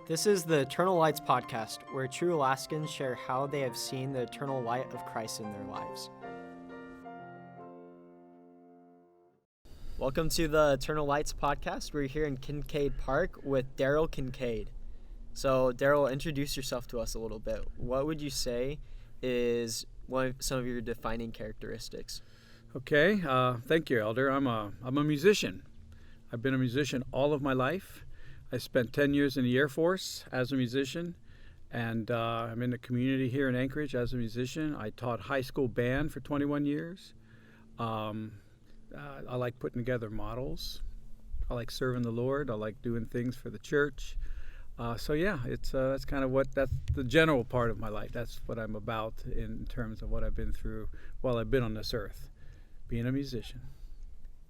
This is the Eternal Lights podcast, where true Alaskans share how they have seen the eternal light of Christ in their lives. Welcome to the Eternal Lights podcast. We're here in Kincade Park with Darrel Kincade. So, Darrel, introduce yourself to us a little bit. What would you say is some of your defining characteristics? Okay, thank you, Elder. I'm a musician. I've been a musician all of my life. I spent 10 years in the Air Force as a musician, and I'm in the community here in Anchorage as a musician. I taught high school band for 21 years. I like putting together models. I like serving the Lord. I like doing things for the church. That's the general part of my life. That's what I'm about in terms of what I've been through while I've been on this earth, being a musician.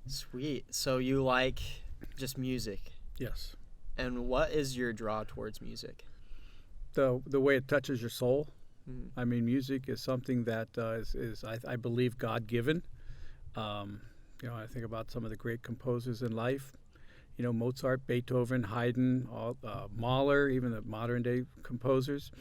Sweet. So you like just music? Yes. And what is your draw towards music? The way it touches your soul. Mm. I mean, music is something that I believe God-given. I think about some of the great composers in life. Mozart, Beethoven, Haydn, Mahler, even the modern-day composers.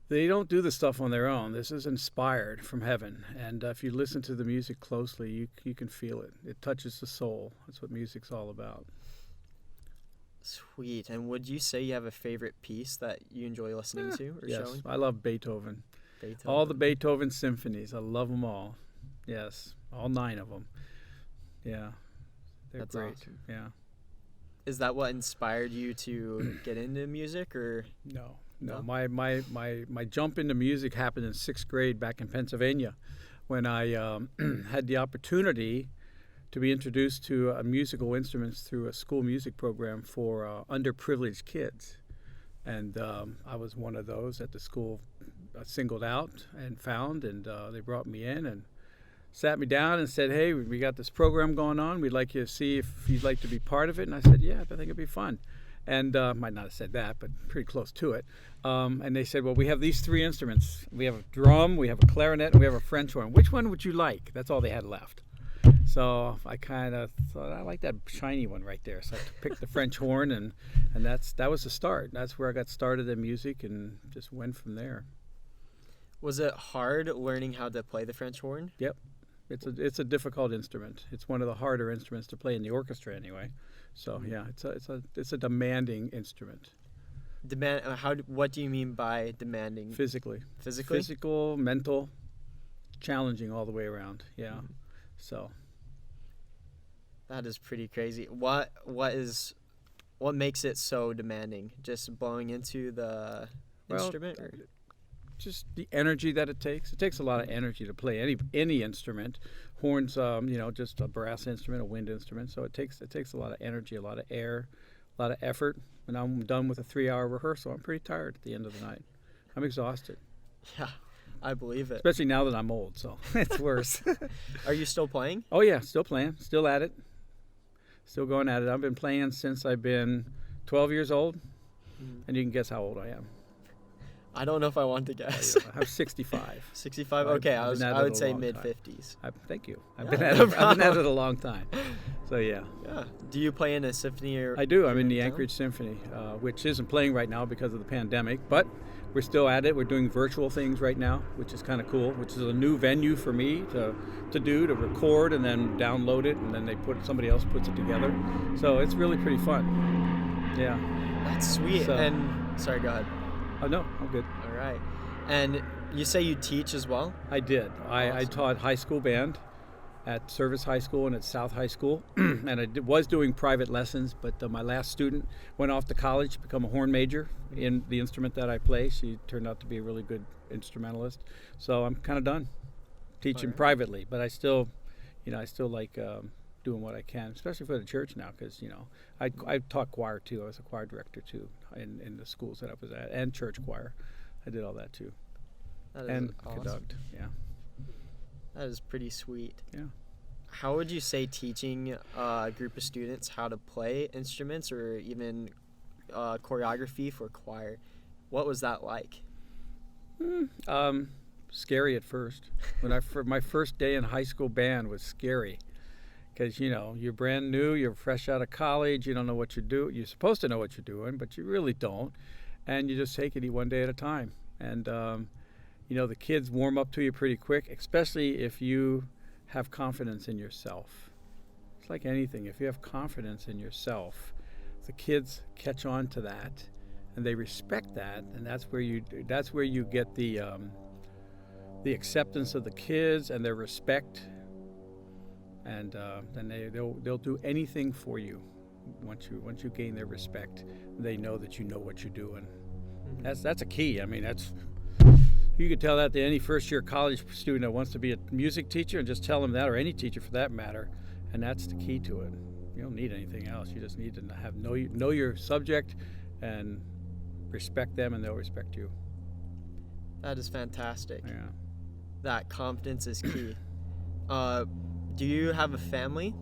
They don't do the stuff on their own. This is inspired from heaven. And if you listen to the music closely, you can feel it. It touches the soul. That's what music's all about. Sweet. And would you say you have a favorite piece that you enjoy listening to or yes, showing? I love Beethoven. All the Beethoven symphonies. I love them all. Yes, all 9 of them. Yeah, they're That's great. Awesome. Yeah. Is that what inspired you to get into music, or? No. My jump into music happened in 6th grade back in Pennsylvania, when I had the opportunity to be introduced to musical instruments through a school music program for underprivileged kids. And I was one of those that the school singled out and found, and they brought me in and sat me down and said, "Hey, we got this program going on. We'd like you to see if you'd like to be part of it." And I said, "Yeah, I think it'd be fun." And might not have said that, but pretty close to it. And they said, "Well, we have these 3 instruments. We have a drum, we have a clarinet, and we have a French horn. Which one would you like?" That's all they had left. So I kind of thought, I like that shiny one right there. So I picked the French horn, and that was the start. That's where I got started in music and just went from there. Was it hard learning how to play the French horn? Yep. It's a difficult instrument. It's one of the harder instruments to play in the orchestra anyway. So yeah, it's a demanding instrument. What do you mean by demanding? Physically. Physically? Physical, mental, challenging all the way around. Yeah. Mm-hmm. So that is pretty crazy. What makes it so demanding? Just blowing into the instrument? Or? Just the energy that it takes. It takes a lot of energy to play any instrument. Horns, just a brass instrument, a wind instrument. So it takes a lot of energy, a lot of air, a lot of effort. When I'm done with a 3-hour rehearsal, I'm pretty tired at the end of the night. I'm exhausted. Yeah, I believe it. Especially now that I'm old, so it's worse. Are you still playing? Oh yeah, still playing, still at it, still going at it. I've been playing since I've been 12 years old, and you can guess how old I am. I don't know if I want to guess. I'm 65. 65? Okay, I would say mid-50s. Thank you. I've been at it a long time. So, yeah. Yeah. Do you play in a symphony? I do. I'm in the Anchorage Symphony, which isn't playing right now because of the pandemic, but we're still at it. We're doing virtual things right now, which is kind of cool, which is a new venue for me to record and then download it, and then somebody else puts it together. So it's really pretty fun. Yeah. That's sweet. Sorry, go ahead. Oh, no, I'm good. All right. And you say you teach as well? I did. Awesome. I taught high school band at Service High School and at South High School. And I was doing private lessons, but my last student went off to college to become a horn major in the instrument that I play. She turned out to be a really good instrumentalist. So I'm kind of done teaching privately, but I still like doing what I can, especially for the church now, because I taught choir too. I was a choir director too in the schools that I was at, and church choir. I did all that too. That is and awesome. Conduct. Yeah. That is pretty sweet. Yeah. How would you say teaching a group of students how to play instruments or even choreography for choir? What was that like? Scary at first. My first day in high school band was scary. because you're brand new, you're fresh out of college, you don't know what you're doing. You're supposed to know what you're doing, but you really don't, and you just take it one day at a time. And the kids warm up to you pretty quick, especially if you have confidence in yourself. It's like anything. If you have confidence in yourself, the kids catch on to that, and they respect that, and that's where you get the acceptance of the kids and their respect, and then they'll do anything for you once you gain their respect. They know that you know what you're doing. That's a key. I mean, you could tell that to any first-year college student that wants to be a music teacher, and just tell them that, or any teacher for that matter, and that's the key to it. You don't need anything else. You just need to know your subject and respect them, and they'll respect you. That is fantastic. Yeah. That confidence is key. Do you have a family?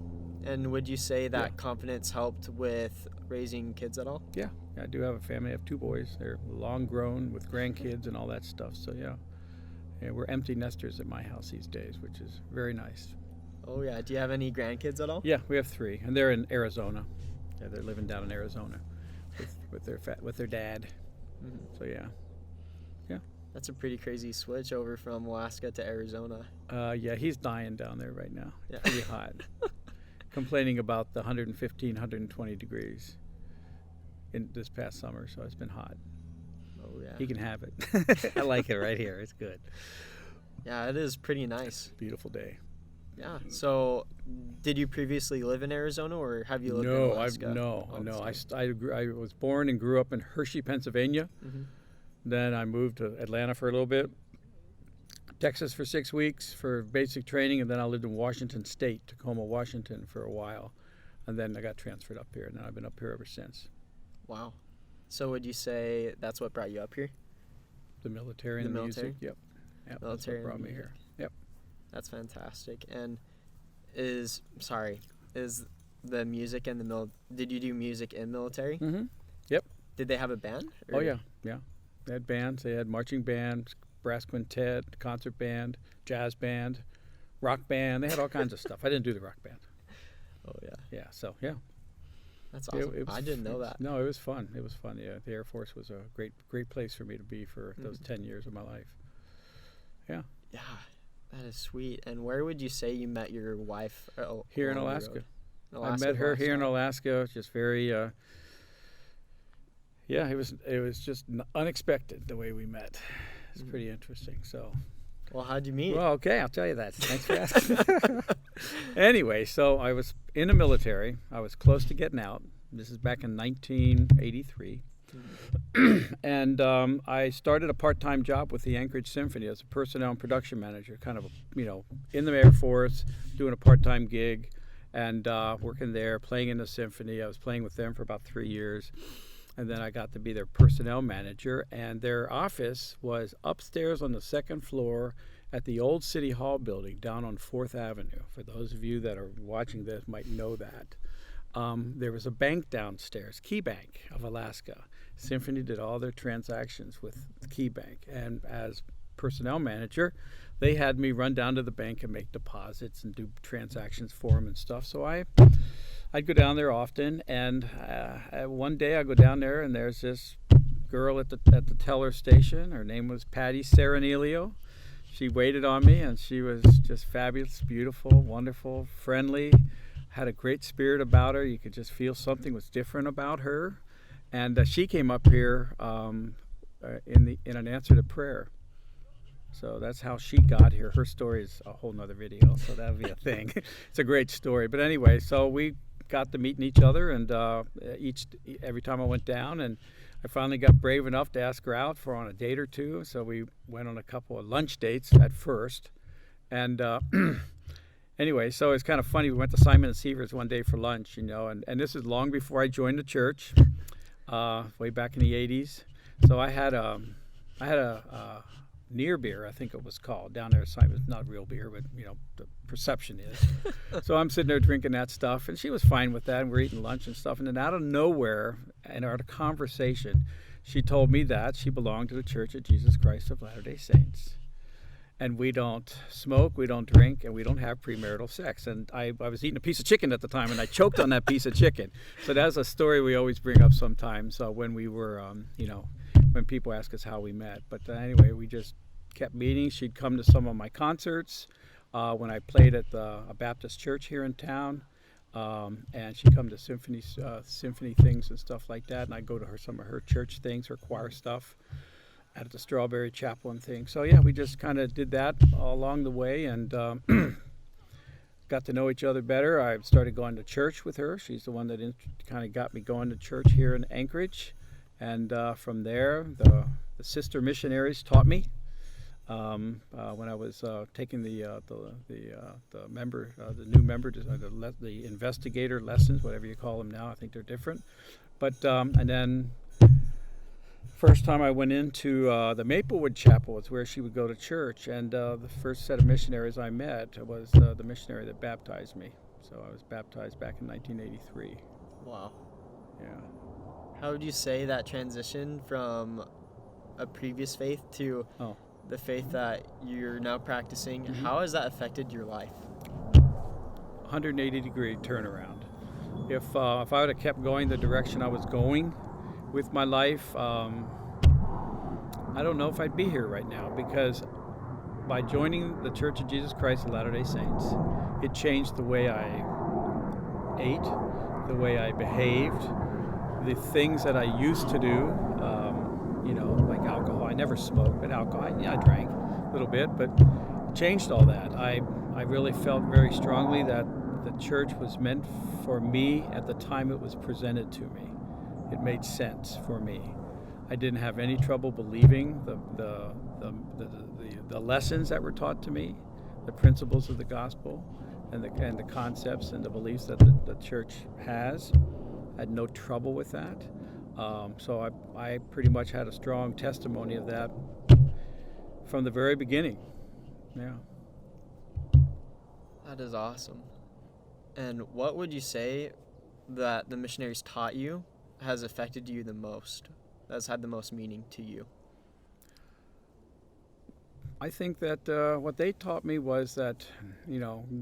And would you say that confidence helped with raising kids at all? Yeah, I do have a family. I have 2 boys. They're long grown with grandkids and all that stuff. So yeah, we're empty nesters at my house these days, which is very nice. Oh yeah. Do you have any grandkids at all? Yeah, we have 3, and they're in Arizona. Yeah, they're living down in Arizona with their dad. Mm-hmm. So yeah. That's a pretty crazy switch over from Alaska to Arizona. Yeah, he's dying down there right now. Yeah. Pretty hot. Complaining about the 115, 120 degrees in this past summer, so it's been hot. Oh yeah. He can have it. I like it right here. It's good. Yeah, it is pretty nice. Beautiful day. Yeah. So, did you previously live in Arizona, or have you lived in Alaska? No. I was born and grew up in Hershey, Pennsylvania. Mm-hmm. Then I moved to Atlanta for a little bit, Texas for 6 weeks for basic training, and then I lived in Washington State, Tacoma, Washington, for a while. And then I got transferred up here, and I've been up here ever since. Wow. So would you say that's what brought you up here? The military and the music? Yep. That's what brought me here. Yep. That's fantastic. And is the music in the did you do music in military? Mm-hmm. Yep. Did they have a band? Oh, yeah. They had bands. They had marching band, brass quintet, concert band, jazz band, rock band. They had all kinds of stuff. I didn't do the rock band. Oh, yeah. Yeah, so, yeah. That's awesome. I didn't know that. No, it was fun. It was fun, yeah. The Air Force was a great place for me to be for those 10 years of my life. Yeah. Yeah, that is sweet. And where would you say you met your wife? Here in Alaska. I met her here in Alaska. Just very... Yeah, it was just unexpected the way we met. It's pretty interesting. So, well, how'd you meet? Well, okay, I'll tell you that. Thanks for asking. Anyway, so I was in the military. I was close to getting out. This is back in 1983, and I started a part-time job with the Anchorage Symphony as a personnel and production manager. Kind of, in the Air Force, doing a part-time gig, and working there, playing in the symphony. I was playing with them for about 3 years. And then I got to be their personnel manager, and their office was upstairs on the 2nd floor at the old City Hall building down on 4th Avenue. For those of you that are watching this might know that. There was a bank downstairs, Key Bank of Alaska. Symphony did all their transactions with Key Bank, and as personnel manager, they had me run down to the bank and make deposits and do transactions for them and stuff. So I'd go down there often, and one day I go down there, and there's this girl at the teller station. Her name was Patty Serenelio. She waited on me, and she was just fabulous, beautiful, wonderful, friendly, had a great spirit about her. You could just feel something was different about her. And she came up here in an answer to prayer. So that's how she got here. Her story is a whole nother video, so that'll be a thing. It's a great story. But anyway, so we got to meeting each other, and every time I went down, and I finally got brave enough to ask her out on a date or two. So we went on a couple of lunch dates at first. And anyway, so it's kind of funny. We went to Simon & Siever's one day for lunch, and this is long before I joined the church, way back in the 80s. So I had a near beer, I think it was called, down there. It's not real beer, but the perception is. So I'm sitting there drinking that stuff, and she was fine with that, and we're eating lunch and stuff. And then out of nowhere, in our conversation, she told me that she belonged to the Church of Jesus Christ of Latter-day Saints. and we don't smoke, we don't drink, and we don't have premarital sex. And I was eating a piece of chicken at the time, and I choked on that piece of chicken. So that's a story we always bring up sometimes when we were, when people ask us how we met. But anyway, we just kept meeting. She'd come to some of my concerts when I played at a Baptist church here in town. And she'd come to symphony things and stuff like that. And I'd go to some of her church things, her choir stuff, at the Strawberry Chapel and things. So yeah, we just kind of did that all along the way, and got to know each other better. I started going to church with her. She's the one that kind of got me going to church here in Anchorage, and from there, the sister missionaries taught me. When I was taking the investigator lessons, whatever you call them now. I think they're different. But and then first time I went into the Maplewood Chapel was where she would go to church, and the first set of missionaries I met was the missionary that baptized me. So I was baptized back in 1983. Wow. Yeah. How would you say that transition from a previous faith to the faith that you're now practicing, how has that affected your life? 180-degree turnaround. If I would have kept going the direction I was going with my life, I don't know if I'd be here right now, because by joining the Church of Jesus Christ of Latter-day Saints, it changed the way I ate, the way I behaved, the things that I used to do, like alcohol. I never smoked, but alcohol, I drank a little bit, but it changed all that. I really felt very strongly that the church was meant for me at the time it was presented to me. It made sense for me. I didn't have any trouble believing the lessons that were taught to me, the principles of the gospel, and the concepts and the beliefs that the church has. I had no trouble with that. So I pretty much had a strong testimony of that from the very beginning. Yeah. That is awesome. And what would you say that the missionaries taught you has affected you the most, that's had the most meaning to you? I think that what they taught me was that,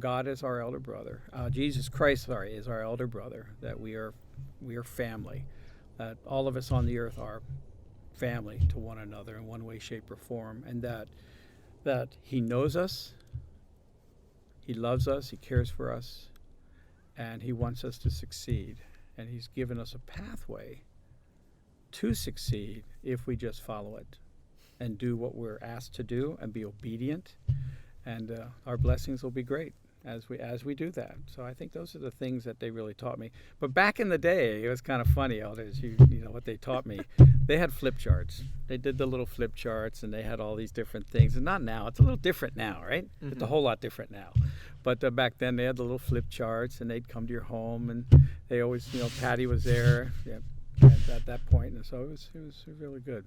God is our elder brother. Jesus Christ, is our elder brother, that we are family, that all of us on the earth are family to one another in one way, shape, or form, and that He knows us, He loves us, He cares for us, and He wants us to succeed. And He's given us a pathway to succeed if we just follow it and do what we're asked to do and be obedient, and our blessings will be great as we do that. So I think those are the things that they really taught me. But back in the day, it was kind of funny, elders, what they taught me. They had flip charts. They did the little flip charts, and they had all these different things. And not now. It's a little different now, right? Mm-hmm. It's a whole lot different now. But back then, they had the little flip charts, and they'd come to your home, and they always, Patty was there at that point, and so it was really good.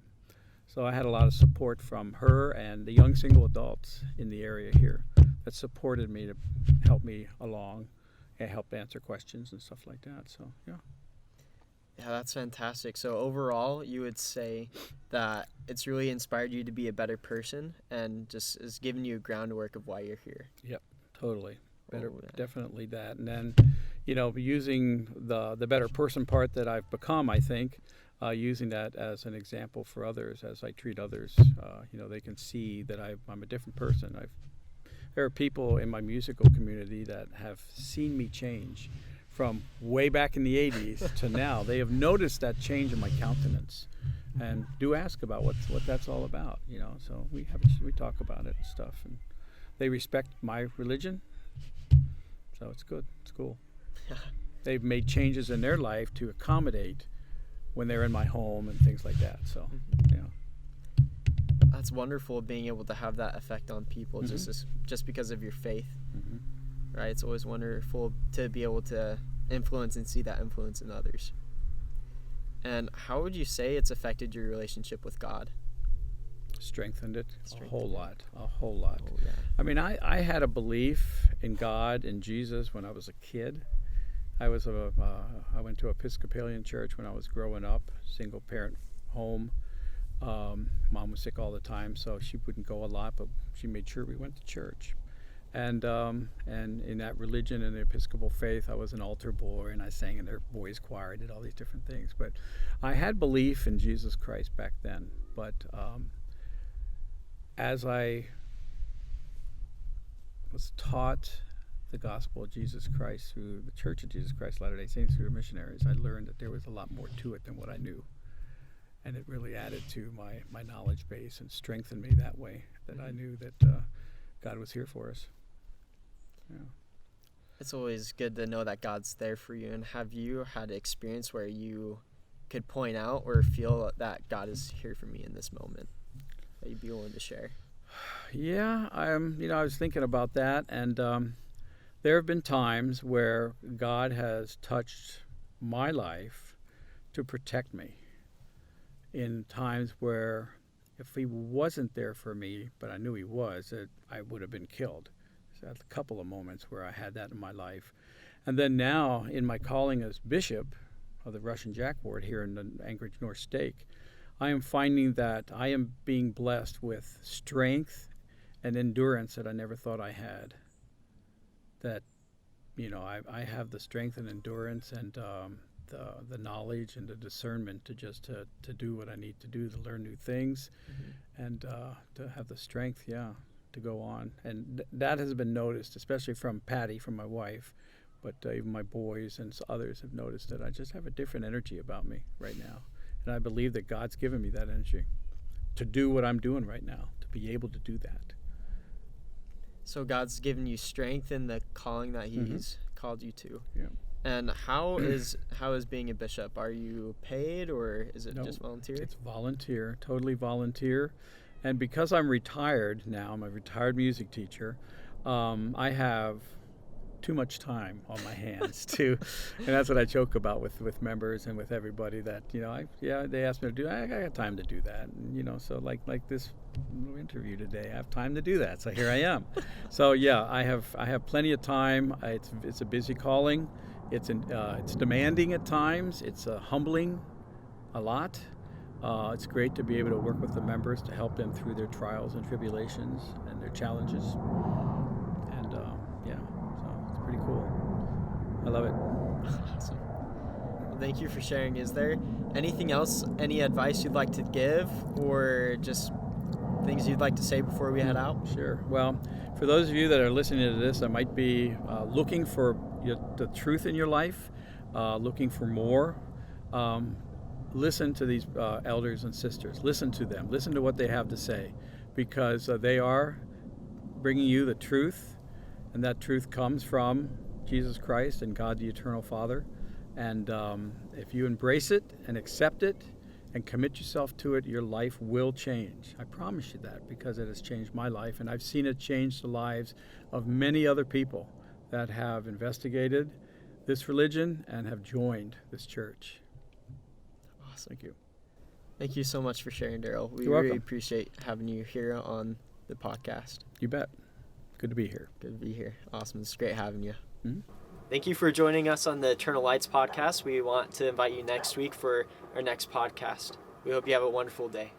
So I had a lot of support from her and the young single adults in the area here that supported me to help me along and help answer questions and stuff like that. So, yeah. Yeah, that's fantastic. So overall, you would say that it's really inspired you to be a better person and just has given you a groundwork of why you're here. Yep, totally. Definitely that. And then, using the better person part that I've become, I think, using that as an example for others as I treat others, they can see that I'm a different person. There are people in my musical community that have seen me change from way back in the 80s to now. They have noticed that change in my countenance and do ask about what that's all about, So we talk about it and stuff, and they respect my religion. So it's good. It's cool. They've made changes in their life to accommodate when they're in my home and things like that. So, That's wonderful, being able to have that effect on people, just because of your faith. Right? It's always wonderful to be able to influence and see that influence in others. And how would you say it's affected your relationship with God? Strengthened it a whole lot. Oh, yeah. I mean, I had a belief in God and Jesus when I was a kid. I went to Episcopalian church when I was growing up, single parent home. Mom was sick all the time, so she wouldn't go a lot, but she made sure we went to church. And in that religion and the Episcopal faith, I was an altar boy, and I sang in their boys' choir. I did all these different things. But I had belief in Jesus Christ back then. But as I was taught the gospel of Jesus Christ through the Church of Jesus Christ Latter-day Saints, through missionaries, I learned that there was a lot more to it than what I knew. And it really added to my knowledge base and strengthened me that way, that I knew that God was here for us. Yeah. It's always good to know that God's there for you. And have you had an experience where you could point out or feel that God is here for me in this moment that you'd be willing to share? Yeah, I was thinking about that, and there have been times where God has touched my life to protect me. In times where if he wasn't there for me, but I knew he was, I would have been killed. So that's a couple of moments where I had that in my life. And then now, in my calling as bishop of the Russian Jack Ward here in the Anchorage North Stake, I am finding that I am being blessed with strength and endurance that I never thought I had. That, I have the strength and endurance and the knowledge and the discernment to do what I need to do, to learn new things, and to have the strength, to go on. And that has been noticed, especially from Patty, from my wife, but even my boys and others have noticed that I just have a different energy about me right now. And I believe that God's given me that energy to do what I'm doing right now, to be able to do that. So God's given you strength in the calling that he's called you to. Yeah. And how is being a bishop? Are you paid, or is it just volunteer? It's volunteer, totally volunteer. And because I'm retired now, I'm a retired music teacher, I have too much time on my hands and that's what I joke about with members and with everybody, that they ask me to do. I got time to do that, and so like this interview today, I have time to do that. So here I am. So I have plenty of time. It's a busy calling. It's demanding at times. It's humbling a lot. It's great to be able to work with the members to help them through their trials and tribulations and their challenges. And so it's pretty cool. I love it. Awesome. Well, thank you for sharing. Is there anything else, any advice you'd like to give, or just things you'd like to say before we head out? Sure. Well, for those of you that are listening to this, I might be looking for the truth in your life, looking for more. Listen to these elders and sisters. Listen to them. Listen to what they have to say, because they are bringing you the truth, and that truth comes from Jesus Christ and God the Eternal Father. And if you embrace it and accept it and commit yourself to it, your life will change. I promise you that, because it has changed my life, and I've seen it change the lives of many other people that have investigated this religion and have joined this church. Thank you. Thank you so much for sharing, Darrel. We You're welcome. really appreciate having you here on the podcast. You bet. Good to be here. Good to be here. Awesome. It's great having you. Mm-hmm. Thank you for joining us on the Eternal Lights podcast. We want to invite you next week for our next podcast. We hope you have a wonderful day.